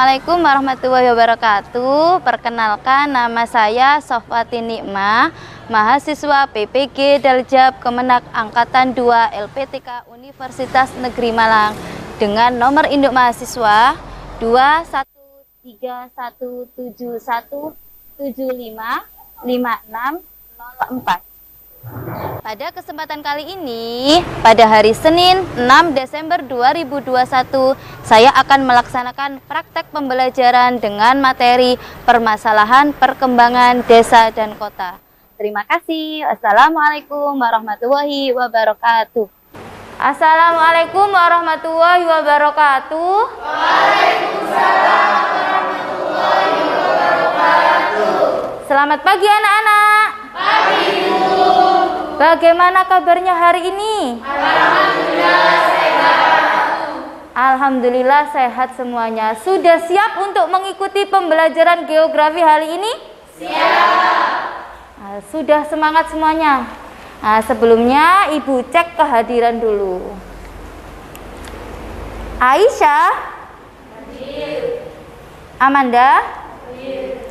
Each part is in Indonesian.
Assalamualaikum warahmatullahi wabarakatuh. Perkenalkan, nama saya Sofwati Nikmah, mahasiswa PPG Daljab Kemenak Angkatan 2 LPTK Universitas Negeri Malang dengan nomor induk mahasiswa 2131717555604. Pada kesempatan kali ini, pada hari Senin 6 Desember 2021, saya akan melaksanakan praktek pembelajaran dengan materi permasalahan perkembangan desa dan kota. Terima kasih. Assalamualaikum warahmatullahi wabarakatuh. Assalamualaikum warahmatullahi wabarakatuh. Waalaikumsalam warahmatullahi wabarakatuh. Selamat pagi anak-anak. Pagi, Bu. Bagaimana kabarnya hari ini? Alhamdulillah sehat. Alhamdulillah sehat semuanya. Sudah siap untuk mengikuti pembelajaran geografi hari ini? Siap. Sudah semangat semuanya? Sebelumnya Ibu cek kehadiran dulu. Aisyah? Hadir. Amanda? Hadir.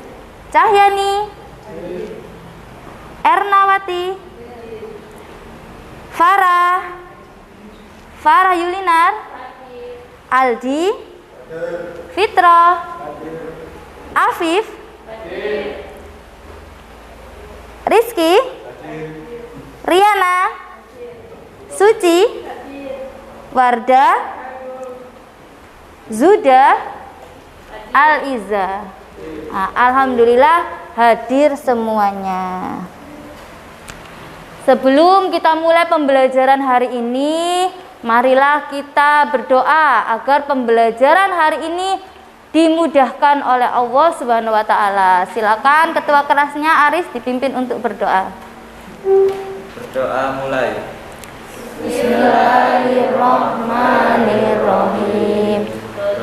Cahyani? Hadir. Ernawati? Farah Yulinar? Aldi? Fitro? Afif? Rizky? Riana? Suci? Wardah? Zuda? Al-Iza? Alhamdulillah hadir semuanya. Sebelum kita mulai pembelajaran hari ini, marilah kita berdoa agar pembelajaran hari ini dimudahkan oleh Allah Subhanahu wa taala. Silakan ketua kelasnya Aris dipimpin untuk berdoa. Berdoa mulai. Bismillahirrahmanirrahim.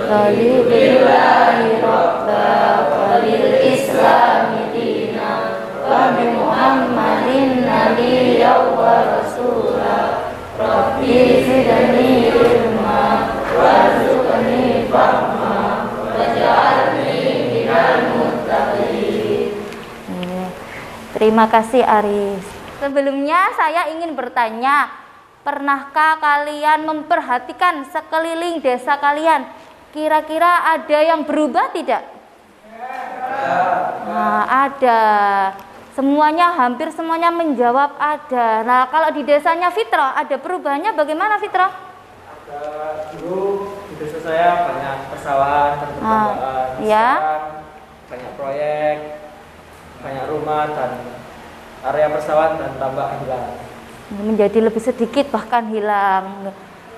Alhamdulillahi rabbil walil islami dina wa bi Muhammadin nabiyyan wa rasulah. Rabbi zidni ilma warzuqni fahma waj'alni minal muttaqin. Terima kasih Aris. Sebelumnya saya ingin bertanya, pernahkah kalian memperhatikan sekeliling desa kalian? Kira-kira ada yang berubah tidak? Ada. Semuanya, hampir semuanya menjawab ada. Nah, kalau di desanya Fitro, ada perubahannya bagaimana Fitro? Ada, dulu di desa saya banyak persawahan dan pertambangan. Ya. Banyak proyek, banyak rumah dan area persawahan dan tambak hilang. Menjadi lebih sedikit bahkan hilang.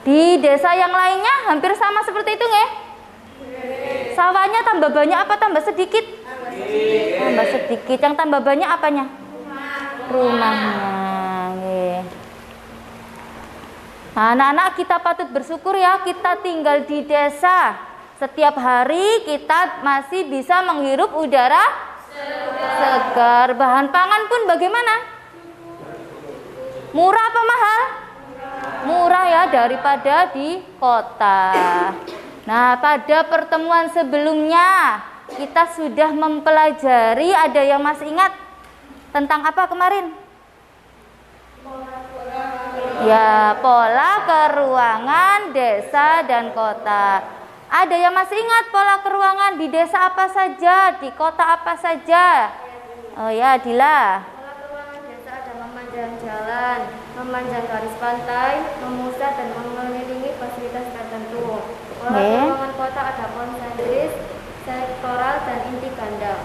Di desa yang lainnya hampir sama seperti itu nggak? Sawahnya tambah banyak apa tambah sedikit? Tambah sedikit. Yang tambah banyak apanya? Rumahnya. Anak-anak kita patut bersyukur ya, kita tinggal di desa. Setiap hari kita masih bisa menghirup udara segar. Bahan pangan pun bagaimana? Murah apa mahal? Murah ya, daripada di kota. Nah, pada pertemuan sebelumnya kita sudah mempelajari, ada yang masih ingat tentang apa kemarin? Ya, pola keruangan desa dan kota. Ada yang masih ingat pola keruangan di desa apa saja, di kota apa saja? Oh ya, Dila. Pola keruangan desa ada memanjang jalan, memanjang garis pantai, memusat dan mengelilingi fasilitas tertentu. Pola keruangan kota ada konsentris, sektoral dan inti ganda.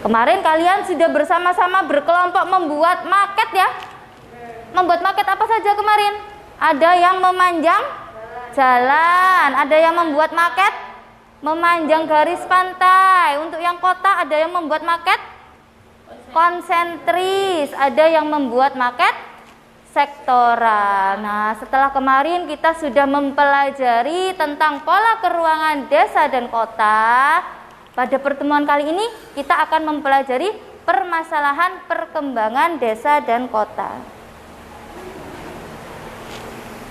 Kemarin kalian sudah bersama-sama berkelompok membuat maket ya? Membuat maket apa saja kemarin? Ada yang memanjang jalan, ada yang membuat maket memanjang garis pantai. Untuk yang kota ada yang membuat maket konsentris, ada yang membuat maket sektoral. Nah, setelah kemarin kita sudah mempelajari tentang pola keruangan desa dan kota. Pada pertemuan kali ini kita akan mempelajari permasalahan perkembangan desa dan kota.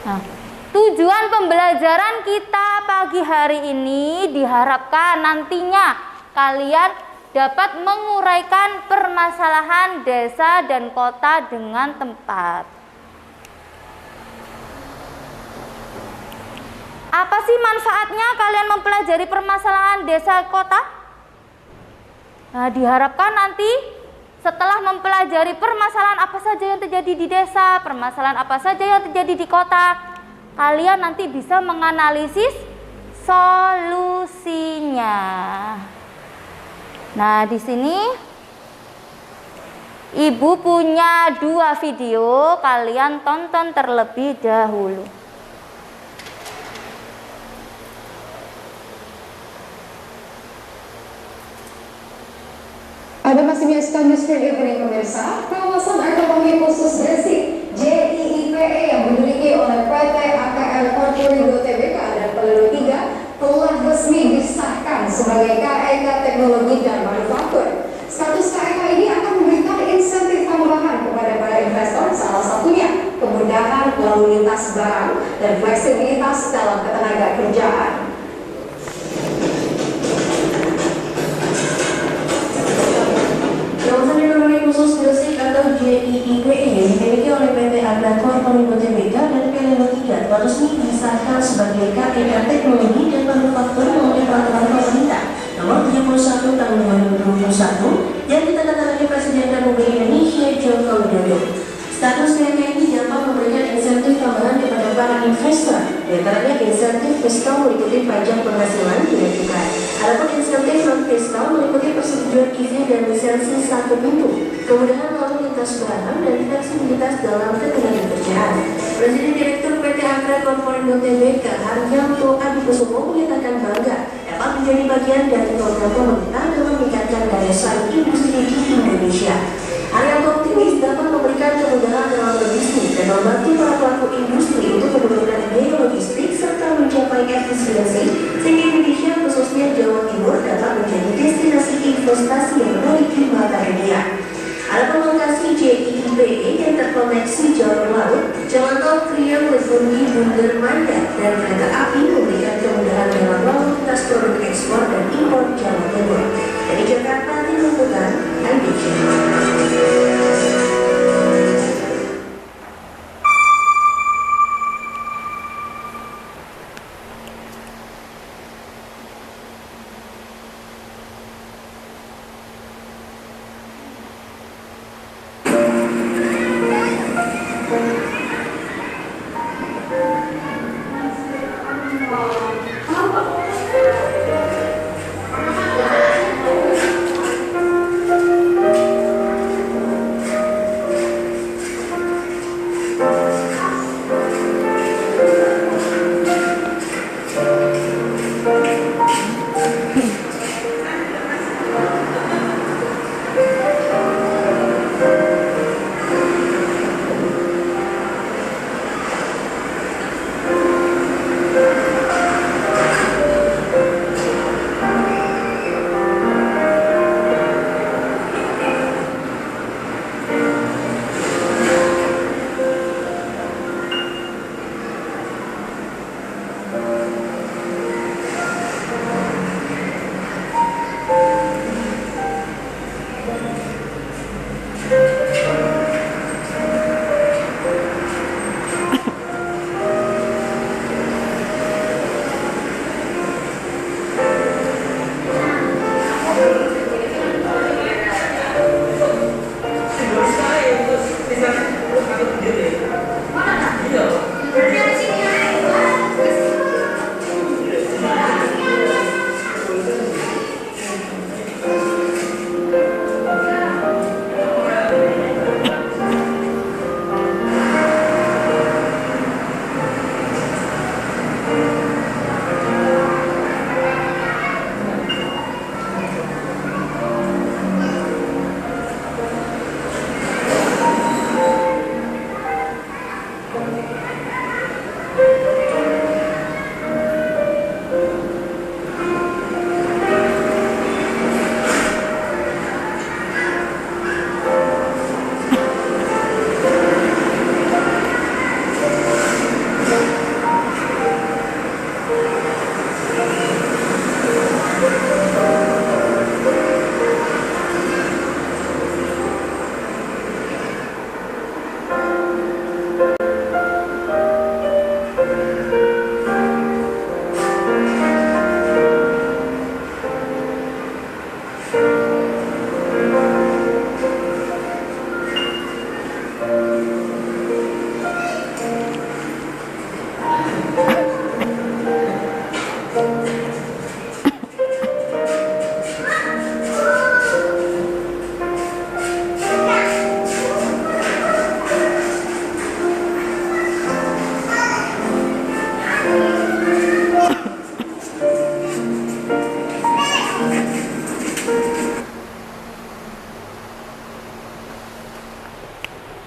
Nah, Tujuan pembelajaran kita pagi hari ini diharapkan nantinya kalian dapat menguraikan permasalahan desa dan kota dengan tepat. Apa sih manfaatnya kalian mempelajari permasalahan desa kota? Nah, diharapkan nanti setelah mempelajari permasalahan apa saja yang terjadi di desa, permasalahan apa saja yang terjadi di kota, kalian nanti bisa menganalisis solusinya. Nah, di sini Ibu punya 2 video, kalian tonton terlebih dahulu. Anda masih menyaksikan Newsroom Evening pemirsa. Kawasan ekonomi khusus Gresik JIIPE yang dimiliki oleh PT AKL Corporation Tbk dan Peluru 3 telah resmi disahkan sebagai KEK Teknologi dan Manufaktur. Status KEK ini akan memberikan insentif tambahan kepada para investor, salah satunya kemudahan lalu lintas barang dan fleksibilitas dalam ketenaga kerjaan. Kawasan ekonomi khusus Gresik atau JIIPE yang dimiliki oleh PT Agda Corporation Tbk dan Peluru 3 resmi disahkan sebagai KEK Teknologi dan Manufaktur melalui peraturan pemerintah Nomor 31 Tahun 2021 yang ditandatangani Presiden Republik Indonesia Joko Widodo. Status KEK ini dapat memberikan insentif tambahan kepada para investor, diantaranya insentif fiskal meliputi pajak penghasilan nilai tukar. Adapun insentif non fiskal meliputi persetujuan izin dan lisensi satu pintu, kemudahan lalu lintas barang dan fleksibilitas dalam ketenagakerjaan. Presiden Direktur PT Agda Corporation Tbk Haryanto Adikusumo menyatakan bangga dapat menjadi bagian dari program pemerintah dalam meningkatkan daya saing industri di Indonesia. Haryanto optimis dapat memberikan kemudahan dalam berbisnis dan membantu para pelaku industri untuk menurunkan biaya logistik serta mencapai efisiensi sehingga Indonesia khususnya Jawa Timur dapat menjadi destinasi investasi yang menarik di mata dunia. Adapun lokasi JIIPE yang terkoneksi jalur laut, jalan tol Krian Legundi Bunder Manda dan kereta api memberikan kemudahan dalam lalu lintas produk ekspor dan impor Jawa Timur. Dari Jakarta, Tim Liputan, IDC.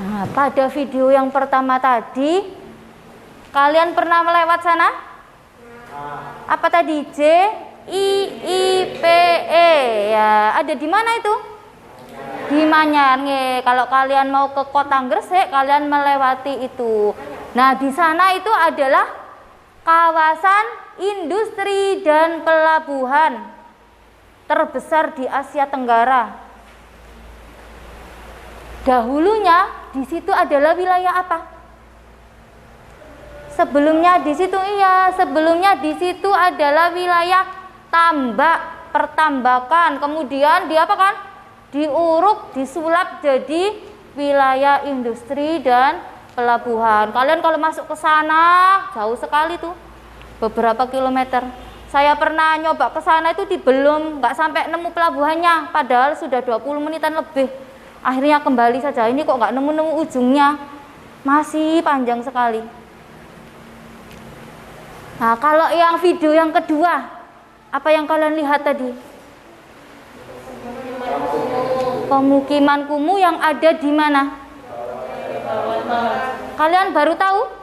Nah, pada video yang pertama tadi, kalian pernah melewat sana? Apa tadi? JIIPE. Ya, ada di mana itu? Di Manyar. Kalau kalian mau ke Kota Gresik, kalian melewati itu. Nah, di sana itu adalah kawasan industri dan pelabuhan terbesar di Asia Tenggara. Dahulunya di situ adalah wilayah apa? Sebelumnya di situ sebelumnya di situ adalah wilayah tambak, pertambakan. Kemudian diapakan? Diuruk, disulap jadi wilayah industri dan pelabuhan. Kalian kalau masuk ke sana jauh sekali tuh, beberapa kilometer. Saya pernah nyoba ke sana itu nggak sampai nemu pelabuhannya, padahal sudah 20 menitan lebih. Akhirnya kembali saja, ini kok nggak nemu-nemu ujungnya, masih panjang sekali. Nah, kalau yang video yang kedua, apa yang kalian lihat tadi? Pemukiman kumuh yang ada di mana? Kalian baru tahu?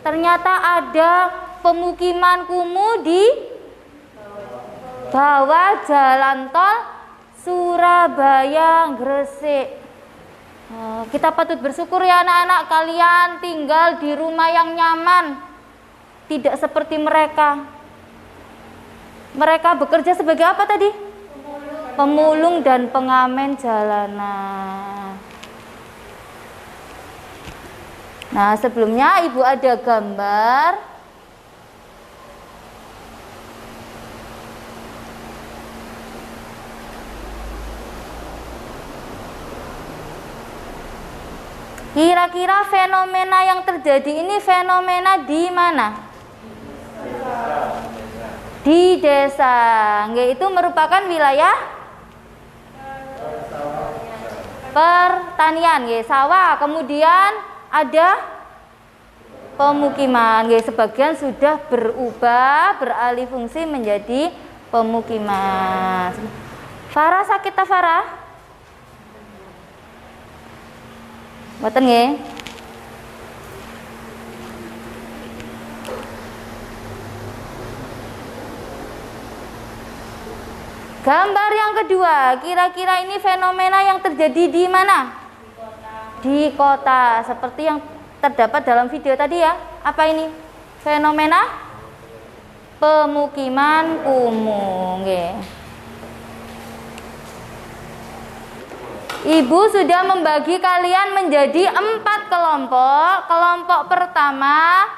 Ternyata ada pemukiman kumuh di bawah jalan tol Surabaya Gresik. Kita patut bersyukur ya anak-anak, kalian tinggal di rumah yang nyaman, tidak seperti mereka. Mereka bekerja sebagai apa tadi? Pemulung dan pengamen jalanan. Nah, sebelumnya Ibu ada gambar. Kira-kira fenomena yang terjadi ini fenomena di mana? Di desa. Itu merupakan wilayah pertanian, sawah. Kemudian ada pemukiman. Sebagian sudah berubah, beralih fungsi menjadi pemukiman. Farah sakit tak Farah? Mboten nggih. Gambar yang kedua, kira-kira ini fenomena yang terjadi di mana? Di kota, seperti yang terdapat dalam video tadi ya. Apa ini? Fenomena pemukiman kumuh. Nggih. Ibu sudah membagi kalian menjadi 4 kelompok. Kelompok pertama,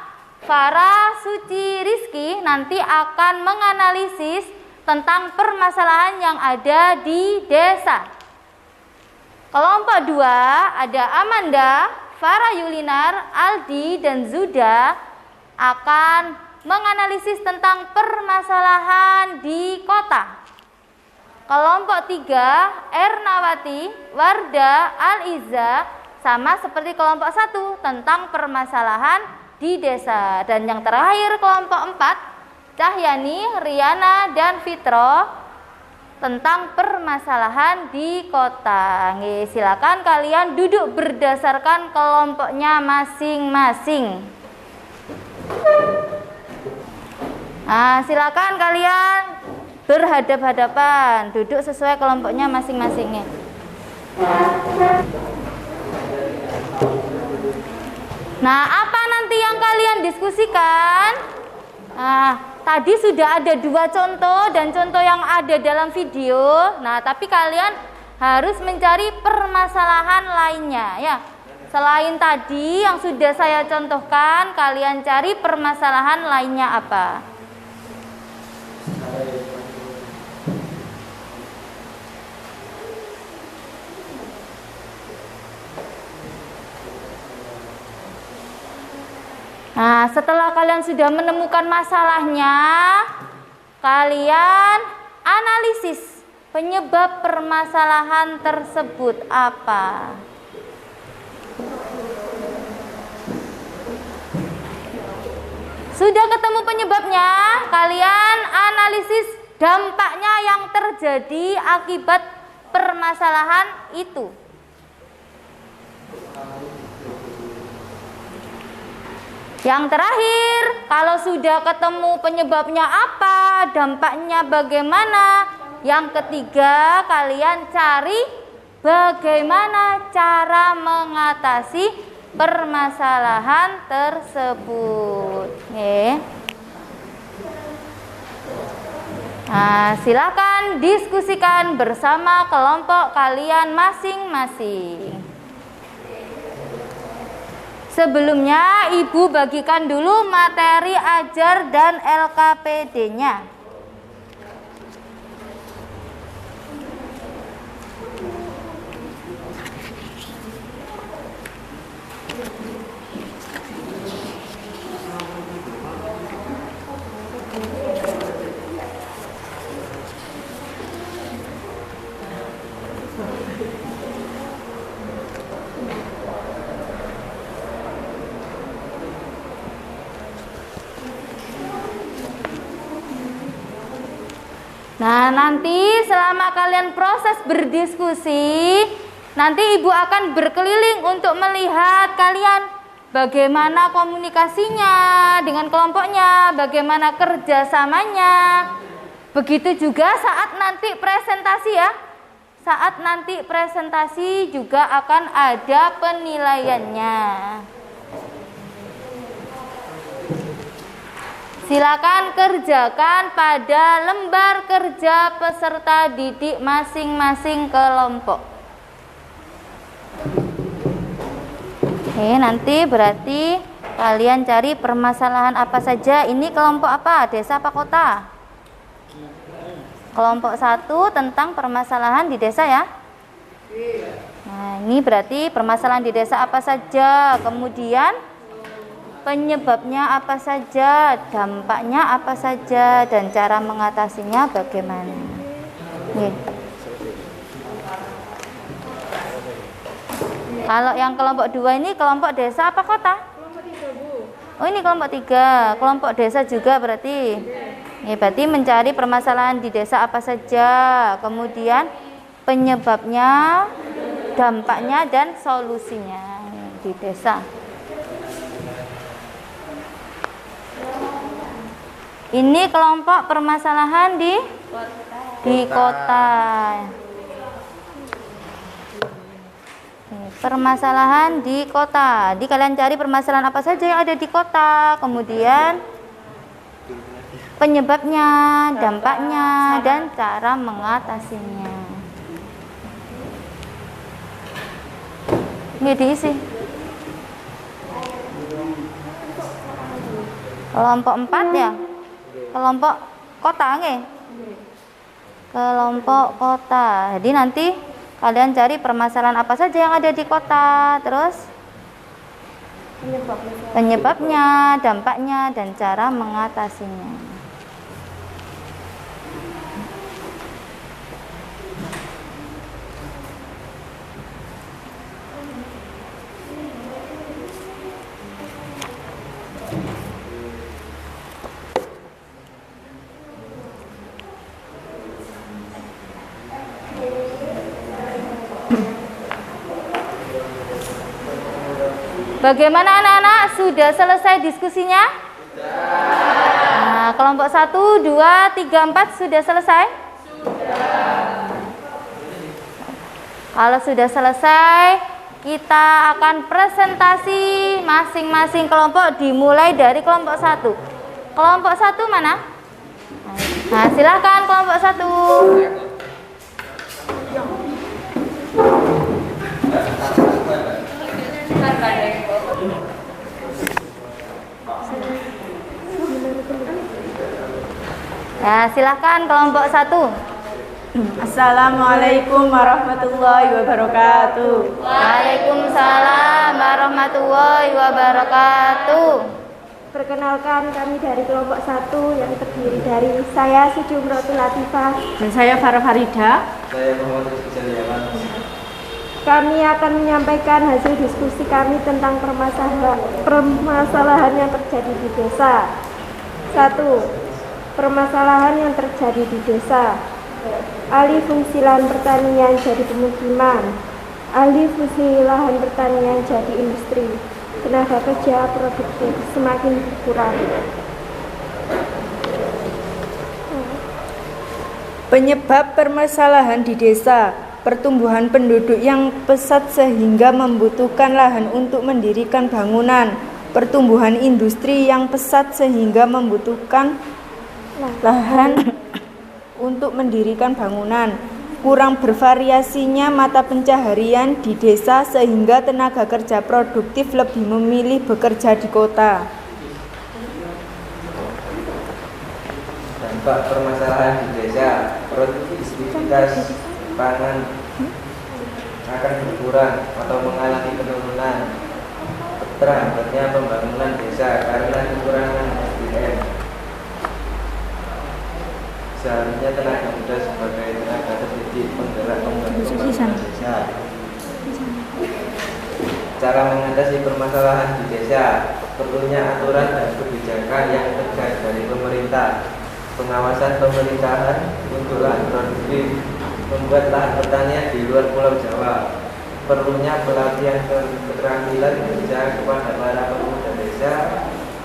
Farah, Suci, Rizky nanti akan menganalisis tentang permasalahan yang ada di desa. Kelompok 2 ada Amanda, Farah Yulinar, Aldi, dan Zuda akan menganalisis tentang permasalahan di kota. Kelompok 3, Ernawati, Warda, Al-Iza, sama seperti kelompok 1 tentang permasalahan di desa. Dan yang terakhir kelompok 4, Cahyani, Riana, dan Fitro tentang permasalahan di kota. Silakan kalian duduk berdasarkan kelompoknya masing-masing. Nah, silakan kalian berhadap-hadapan, duduk sesuai kelompoknya masing-masing. Nah, apa nanti yang kalian diskusikan? Nah, tadi sudah ada 2 contoh dan contoh yang ada dalam video. Nah, tapi kalian harus mencari permasalahan lainnya ya. Selain tadi yang sudah saya contohkan, kalian cari permasalahan lainnya apa? Nah, setelah kalian sudah menemukan masalahnya, kalian analisis penyebab permasalahan tersebut apa? Sudah ketemu penyebabnya, kalian analisis dampaknya yang terjadi akibat permasalahan itu. Yang terakhir, kalau sudah ketemu penyebabnya apa, dampaknya bagaimana. Yang ketiga, kalian cari bagaimana cara mengatasi permasalahan tersebut. Nah, silakan diskusikan bersama kelompok kalian masing-masing. Sebelumnya, Ibu bagikan dulu materi ajar dan LKPD-nya. Nah, nanti selama kalian proses berdiskusi, nanti Ibu akan berkeliling untuk melihat kalian bagaimana komunikasinya dengan kelompoknya, bagaimana kerjasamanya. Begitu juga saat nanti presentasi ya. Saat nanti presentasi juga akan ada penilaiannya. Silakan kerjakan pada lembar kerja peserta didik masing-masing kelompok. Oke, nanti berarti kalian cari permasalahan apa saja. Ini kelompok apa? Desa apa kota? Kelompok 1 tentang permasalahan di desa ya. Nah, ini berarti permasalahan di desa apa saja. Kemudian penyebabnya apa saja, dampaknya apa saja, dan cara mengatasinya bagaimana. Kalau yang kelompok 2 ini kelompok desa apa kota? Kelompok 3, Bu. Oh, ini kelompok 3, kelompok desa juga berarti. Berarti mencari permasalahan di desa apa saja, kemudian penyebabnya, dampaknya, dan solusinya di desa. Ini kelompok permasalahan di kota. Permasalahan di kota. Jadi kalian cari permasalahan apa saja yang ada di kota, kemudian penyebabnya, dampaknya, dan cara mengatasinya. Ini diisi. Kelompok 4 ya. Kelompok kota nggih? Kelompok kota. Jadi nanti kalian cari permasalahan apa saja yang ada di kota, terus penyebabnya, dampaknya, dan cara mengatasinya. Bagaimana anak-anak? Sudah selesai diskusinya? Nah, kelompok 1, 2, 3, 4 sudah selesai? Sudah. Kalau sudah selesai, kita akan presentasi masing-masing kelompok dimulai dari kelompok 1. Kelompok 1 mana? Nah, silakan kelompok 1. Ya, silakan kelompok 1. Assalamualaikum warahmatullahi wabarakatuh. Waalaikumsalam warahmatullahi wabarakatuh. Perkenalkan, kami dari kelompok 1 yang terdiri dari saya Sujumrotul Latifah. Dan saya Farah Farida. Saya Muhammad Rizky Jaliawan. Kami akan menyampaikan hasil diskusi kami tentang permasalahan yang terjadi di desa. 1. Permasalahan yang terjadi di desa. Alih fungsi lahan pertanian jadi pemukiman. Alih fungsi lahan pertanian jadi industri. Tenaga kerja produktif semakin berkurang. Penyebab permasalahan di desa: pertumbuhan penduduk yang pesat sehingga membutuhkan lahan untuk mendirikan bangunan. Pertumbuhan industri yang pesat sehingga membutuhkan lahan untuk mendirikan bangunan. Kurang bervariasinya mata pencaharian di desa sehingga tenaga kerja produktif lebih memilih bekerja di kota. Dampak permasalahan di desa: produktivitas pangan akan berkurang atau mengalami penurunan. Terhambatnya pembangunan desa karena kekurangan SDM. Seharusnya tenaga muda sebagai tenaga terdidik penggerak pembangunan desa. Cara mengatasi permasalahan di desa: perlunya aturan dan kebijakan yang tegas dari pemerintah, pengawasan pemerintahan untuk lahan produktif, membuat lahan pertanian di luar Pulau Jawa, perlunya pelatihan keterampilan kerja kepada para pemuda desa,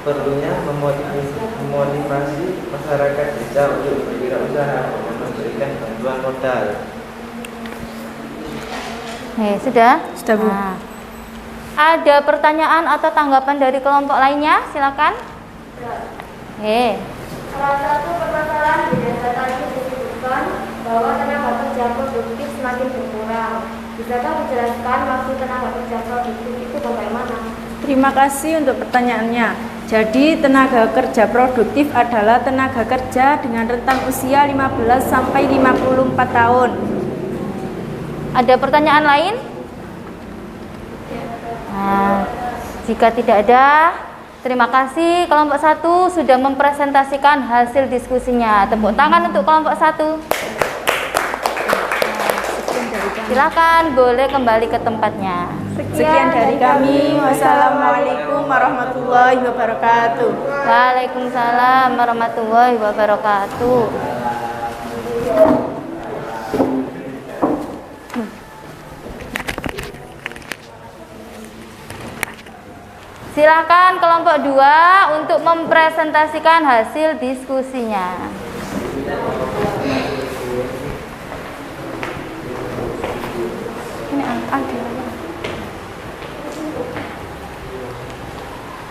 perlunya memotivasi masyarakat desa untuk berwirausaha dengan memberikan bantuan modal. Sudah? Sudah, Bu. Nah, ada pertanyaan atau tanggapan dari kelompok lainnya? Silakan. Salah satu permasalahan di desa tadi disebutkan bahwa tenaga kerja produktif semakin berkurang. Bisakah dijelaskan maksud tenaga kerja produktif itu bagaimana? Terima kasih untuk pertanyaannya. Jadi, tenaga kerja produktif adalah tenaga kerja dengan rentang usia 15 sampai 54 tahun. Ada pertanyaan lain? Nah, jika tidak ada, terima kasih kelompok 1 sudah mempresentasikan hasil diskusinya. Tepuk tangan untuk kelompok 1. Silakan boleh kembali ke tempatnya. Sekian dari kami. Wassalamualaikum warahmatullahi wabarakatuh. Waalaikumsalam warahmatullahi wabarakatuh. Silakan kelompok 2 untuk mempresentasikan hasil diskusinya.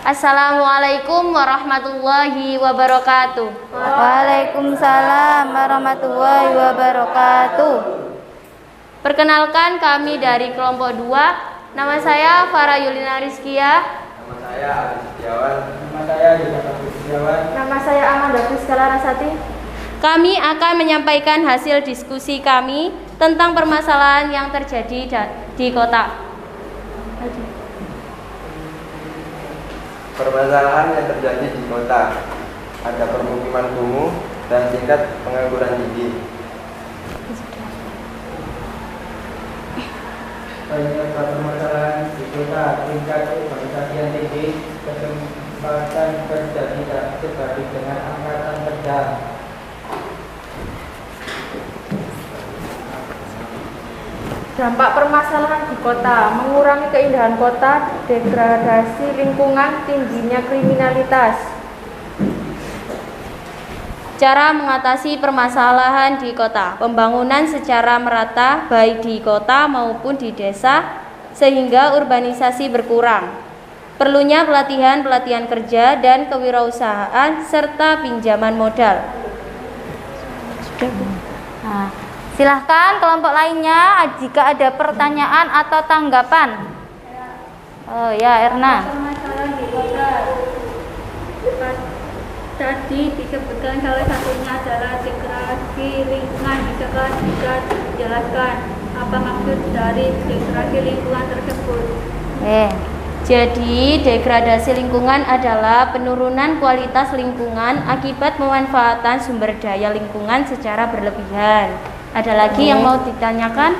Assalamualaikum warahmatullahi wabarakatuh. Waalaikumsalam warahmatullahi wabarakatuh. Perkenalkan, kami dari kelompok 2. Nama saya Farah Yulina Rizkia. Nama saya Ali Setiawan. Nama saya Yunus Setiawan. Nama saya Amanda Friskala Rasati. Kami akan menyampaikan hasil diskusi kami tentang permasalahan yang terjadi di kota. Permasalahan yang terjadi di kota: ada permukiman kumuh dan tingkat pengangguran tinggi. Penyebab permasalahan di kota: tingkat urbanisasi yang tinggi, kesempatan kerja tidak sebanding dengan angkatan kerja. Dampak permasalahan di kota: mengurangi keindahan kota, degradasi lingkungan, tingginya kriminalitas. Cara mengatasi permasalahan di kota: pembangunan secara merata baik di kota maupun di desa sehingga urbanisasi berkurang. Perlunya pelatihan kerja dan kewirausahaan serta pinjaman modal. Nah, silahkan kelompok lainnya jika ada pertanyaan atau tanggapan. Oh ya, Erna. Permasalahan di kota tadi disebutkan salah satunya adalah degradasi lingkungan. Bisakah dijelaskan apa maksud dari degradasi lingkungan tersebut? Jadi, degradasi lingkungan adalah penurunan kualitas lingkungan akibat pemanfaatan sumber daya lingkungan secara berlebihan. Ada lagi yang mau ditanyakan?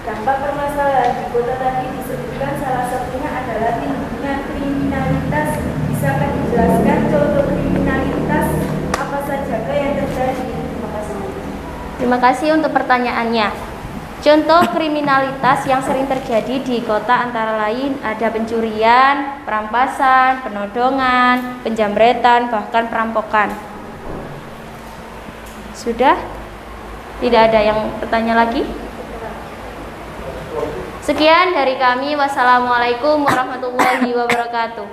Dampak permasalahan di kota tadi disebutkan salah satunya adalah tingginya kriminalitas. Bisakah dijelaskan contoh kriminalitas apa saja yang terjadi? Terima kasih. Terima kasih untuk pertanyaannya. Contoh kriminalitas yang sering terjadi di kota antara lain ada pencurian, perampasan, penodongan, penjamretan, bahkan perampokan. Sudah? Tidak ada yang bertanya lagi? Sekian dari kami. Wassalamualaikum warahmatullahi wabarakatuh.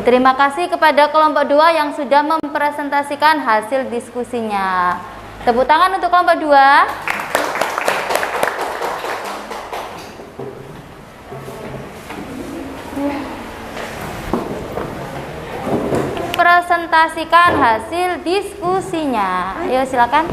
Terima kasih kepada kelompok 2 yang sudah mempresentasikan hasil diskusinya. Tepuk tangan untuk kelompok 2. Presentasikan hasil diskusinya. Ayo silakan.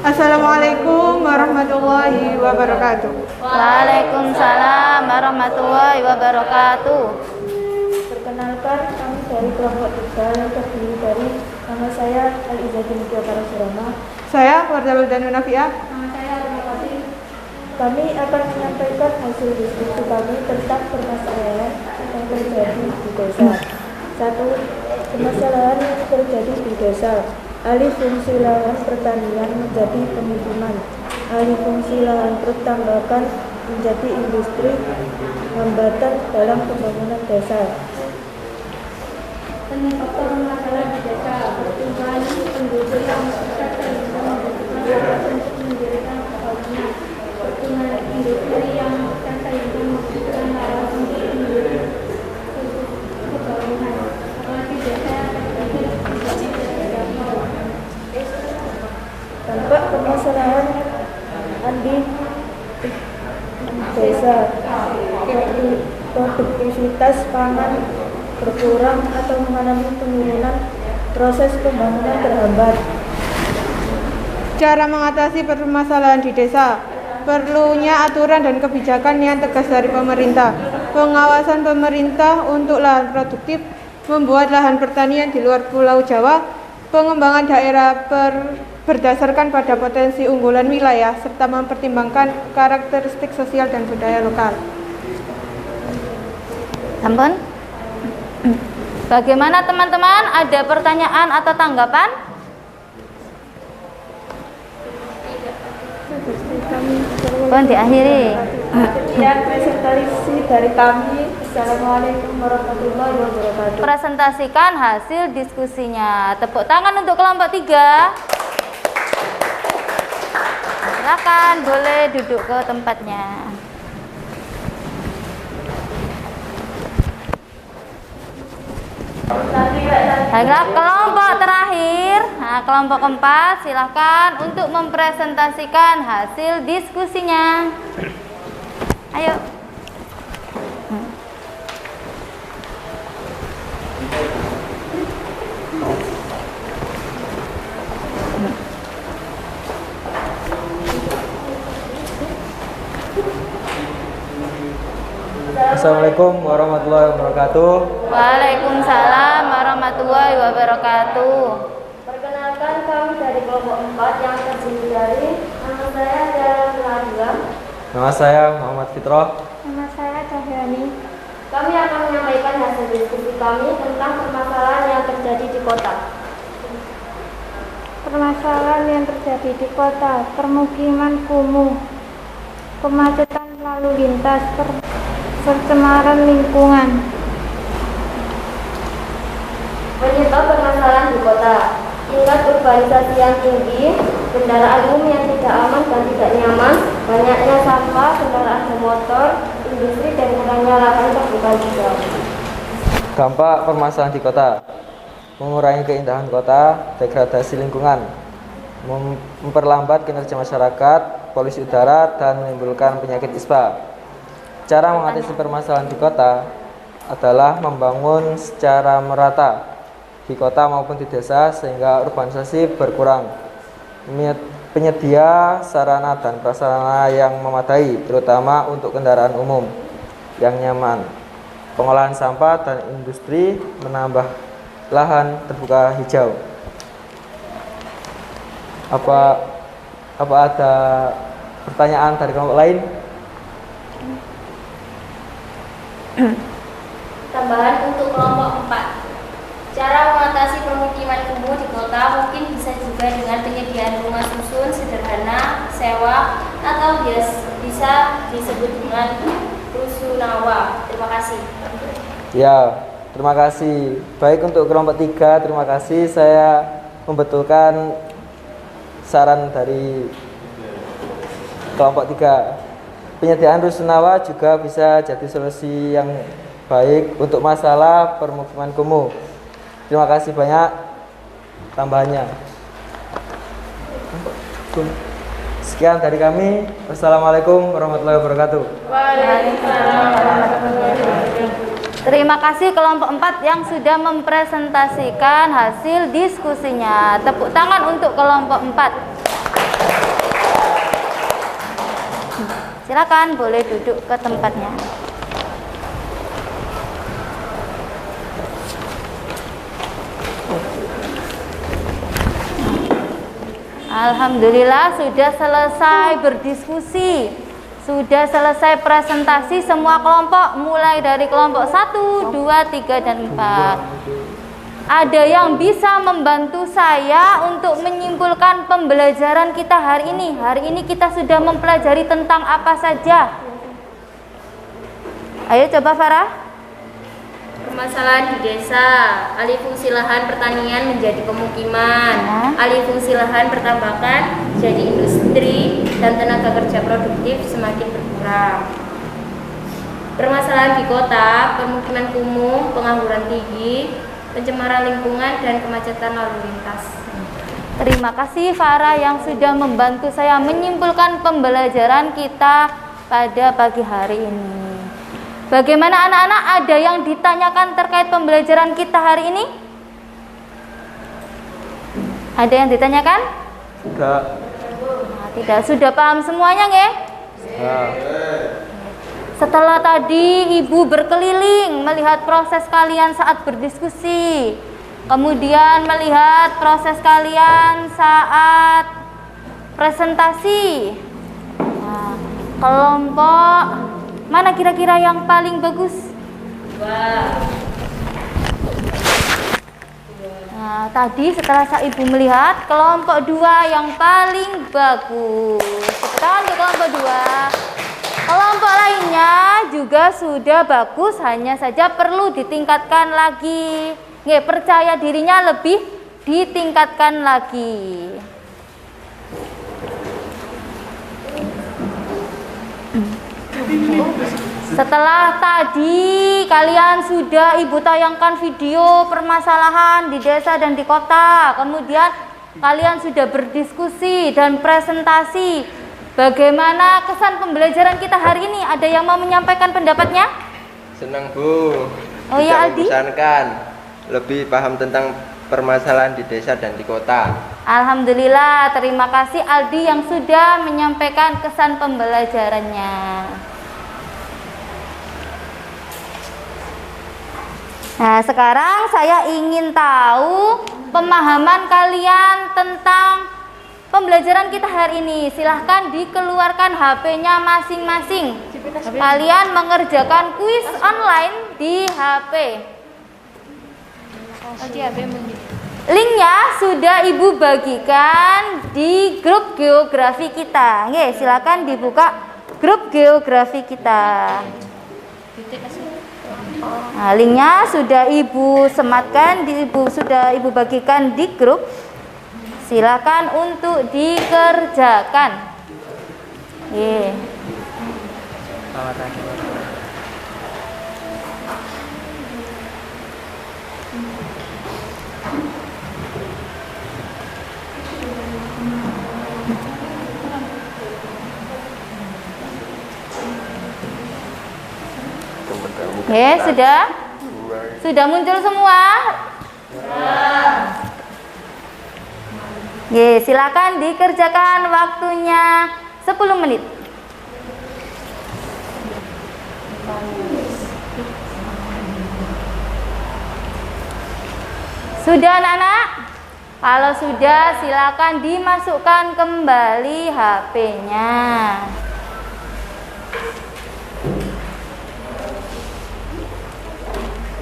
Assalamualaikum warahmatullahi wabarakatuh. Waalaikumsalam warahmatullahi wabarakatuh. Perkenalkan, kami dari kelompok 3 yang terdiri dari nama saya Al-Izzati Parashurama. Saya Wardah Baldan Nafiah. Nama saya Arma Kasih. Kami akan menyampaikan hasil diskusi kami tentang permasalahan yang terjadi di desa. 1. Permasalahan yang terjadi di desa. Alih fungsi lahan pertanian menjadi pemukiman. Alih fungsi lahan pertambangan menjadi industri. Hambatan dalam pembangunan desa. Penyebab permasalahan di desa, pertumbuhan penduduk yang pesat sehingga membutuhkan lahan untuk mendirikan pembangunan. Pertumbuhan industri yang pesat sehingga membutuhkan lahan untuk mendirikan pembangunan. Apalagi desa yang terjadi menjadi terjangkau. Dampak permasalahan di desa, produktivitas pangan berkurang atau mengalami penurunan, proses pembangunan terhambat. Cara mengatasi permasalahan di desa, perlunya aturan dan kebijakan yang tegas dari pemerintah, pengawasan pemerintah untuk lahan produktif, membuat lahan pertanian di luar Pulau Jawa, pengembangan daerah berdasarkan pada potensi unggulan wilayah, serta mempertimbangkan karakteristik sosial dan budaya lokal. Ampun. Bagaimana teman-teman? Ada pertanyaan atau tanggapan? Pun diakhiri. Sekian presentasi dari kami. Assalamualaikum warahmatullahi wabarakatuh. Presentasikan hasil diskusinya. Tepuk tangan untuk kelompok 3. Silakan, boleh duduk ke tempatnya. Baiklah, kelompok terakhir, kelompok keempat, silakan untuk mempresentasikan hasil diskusinya. Ayo. Assalamualaikum warahmatullahi wabarakatuh. Waalaikumsalam warahmatullahi wabarakatuh. Perkenalkan, kami dari kelompok 4 yang terdiri dari nama saya Dara Meladiam. Nama saya Muhammad Fitroh. Nama saya Cahyani. Kami akan menyampaikan hasil diskusi kami tentang permasalahan yang terjadi di kota. Permasalahan yang terjadi di kota, permukiman kumuh, kemacetan lalu lintas, pencemaran lingkungan. Penyebab permasalahan di kota, tingkat urbanisasi yang tinggi, kendaraan umum yang tidak aman dan tidak nyaman, banyaknya sampah, kendaraan bermotor, industri dan kurangnya lahan terbuka hijau. Dampak permasalahan di kota: mengurangi keindahan kota, degradasi lingkungan, memperlambat kinerja masyarakat, polusi udara, dan menimbulkan penyakit ispa. Cara mengatasi permasalahan di kota adalah membangun secara merata di kota maupun di desa sehingga urbanisasi berkurang. Penyedia sarana dan prasarana yang memadai, terutama untuk kendaraan umum yang nyaman. Pengolahan sampah dan industri, menambah lahan terbuka hijau. Apa ada pertanyaan dari kelompok lain? Tambahan untuk kelompok 4. Cara mengatasi permukiman kumuh di kota mungkin bisa juga dengan penyediaan rumah susun sederhana, sewa, atau bisa disebut dengan rusunawa. Terima kasih. Ya, terima kasih. Baik, untuk kelompok 3, terima kasih. Saya membetulkan saran dari kelompok 3. Penyediaan rusunawa juga bisa jadi solusi yang baik untuk masalah permukiman kumuh. Terima kasih banyak tambahannya. Sekian dari kami. Wassalamualaikum warahmatullahi wabarakatuh. Waalaikumsalam warahmatullahi wabarakatuh. Terima kasih kelompok 4 yang sudah mempresentasikan hasil diskusinya. Tepuk tangan untuk kelompok 4. Silakan boleh duduk ke tempatnya. Alhamdulillah sudah selesai berdiskusi. Sudah selesai presentasi semua kelompok, mulai dari kelompok 1, 2, 3, dan 4. Ada yang bisa membantu saya untuk menyimpulkan pembelajaran kita hari ini? Hari ini kita sudah mempelajari tentang apa saja? Ayo coba Farah. Permasalahan di desa, alih fungsi lahan pertanian menjadi pemukiman, alih fungsi lahan pertambakan jadi industri, dan tenaga kerja produktif semakin berkurang. Permasalahan di kota, permukiman kumuh, pengangguran tinggi, pencemaran lingkungan, dan kemacetan lalu lintas. Terima kasih Farah yang sudah membantu saya menyimpulkan pembelajaran kita pada pagi hari ini. Bagaimana anak-anak, ada yang ditanyakan terkait pembelajaran kita hari ini? Ada yang ditanyakan? Tidak. Nah, tidak, sudah paham semuanya nggih? Setelah tadi Ibu berkeliling melihat proses kalian saat berdiskusi, kemudian melihat proses kalian saat presentasi. Nah, kelompok mana kira-kira yang paling bagus? Nah, tadi setelah Ibu melihat kelompok 2 yang paling bagus. Tepuk tangan ke kelompok 2. Kelompok lainnya juga sudah bagus, hanya saja perlu ditingkatkan lagi. Nggih, percaya dirinya lebih ditingkatkan lagi. Setelah tadi kalian sudah Ibu tayangkan video permasalahan di desa dan di kota, kemudian kalian sudah berdiskusi dan presentasi. Bagaimana kesan pembelajaran kita hari ini? Ada yang mau menyampaikan pendapatnya? Senang Bu. Oh ya Aldi? Lebih paham tentang permasalahan di desa dan di kota. Alhamdulillah, terima kasih Aldi yang sudah menyampaikan kesan pembelajarannya. Nah, sekarang saya ingin tahu pemahaman kalian tentang pembelajaran kita hari ini. Silahkan dikeluarkan HP-nya masing-masing. Kalian mengerjakan kuis online di HP. Linknya sudah Ibu bagikan di grup geografi kita. Nggih, silakan dibuka grup geografi kita. Nah, linknya sudah Ibu sematkan, sudah Ibu bagikan di grup. Silakan untuk dikerjakan. Sudah muncul semua? Silakan dikerjakan, waktunya 10 menit. Sudah anak-anak? Kalau sudah, silakan dimasukkan kembali HP-nya.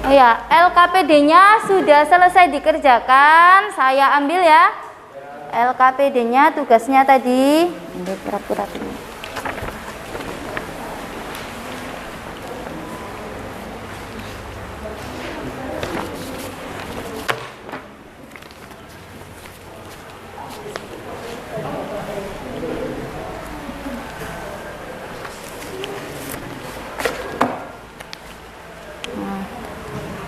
Oh ya, LKPD-nya sudah selesai dikerjakan. Saya ambil ya. LKPD-nya tugasnya tadi. Ini berat-berat ini.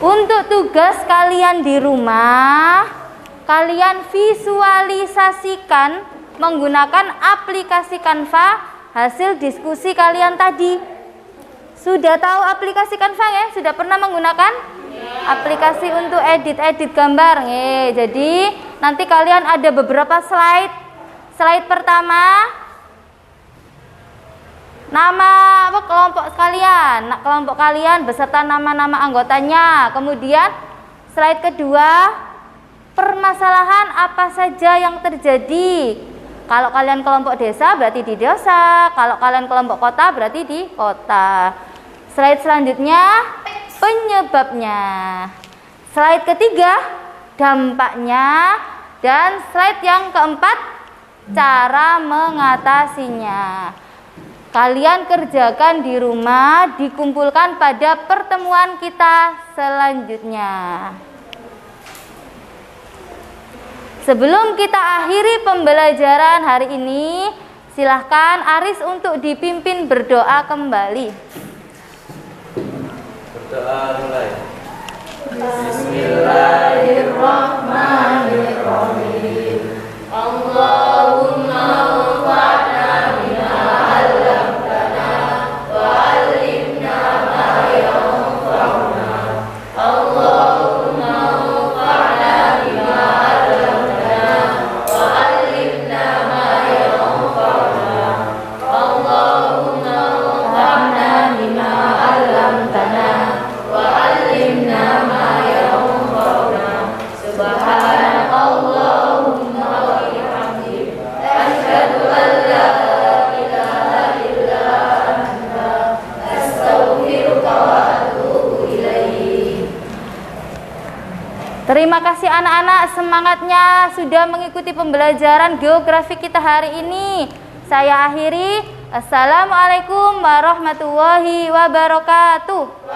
Untuk tugas kalian di rumah, kalian visualisasikan menggunakan aplikasi Canva hasil diskusi kalian tadi. Sudah tahu aplikasi Canva ya? Sudah pernah menggunakan? Aplikasi untuk edit gambar. Jadi nanti kalian ada beberapa slide. Slide pertama, nama kelompok kalian beserta nama-nama anggotanya. Kemudian slide kedua, permasalahan apa saja yang terjadi. Kalau kalian kelompok desa berarti di desa, kalau kalian kelompok kota berarti di kota. Slide selanjutnya, penyebabnya. Slide ketiga, dampaknya. Dan slide yang keempat, cara mengatasinya. Kalian kerjakan di rumah, dikumpulkan pada pertemuan kita selanjutnya. Sebelum kita akhiri pembelajaran hari ini, silahkan Aris untuk dipimpin berdoa kembali. Berdoa mulai. Bismillahirrahmanirrahim. Allahumma anfa'na bima 'allamtana wa 'allimna ma yanfa'una. Allahumma anfa'na bima 'allamtana wa 'allimna ma yanfa'una. Allahumma anfa'na bima 'allamtana wa 'allimna ma yanfa'una. Subhanakallahumma wa bihamdik, asyhadu an la ilaha illa anta, astaghfiruka wa atubu ilaik. Terima kasih anak-anak, semangatnya sudah mengikuti pembelajaran geografi kita hari ini. Saya akhiri. Assalamualaikum warahmatullahi wabarakatuh.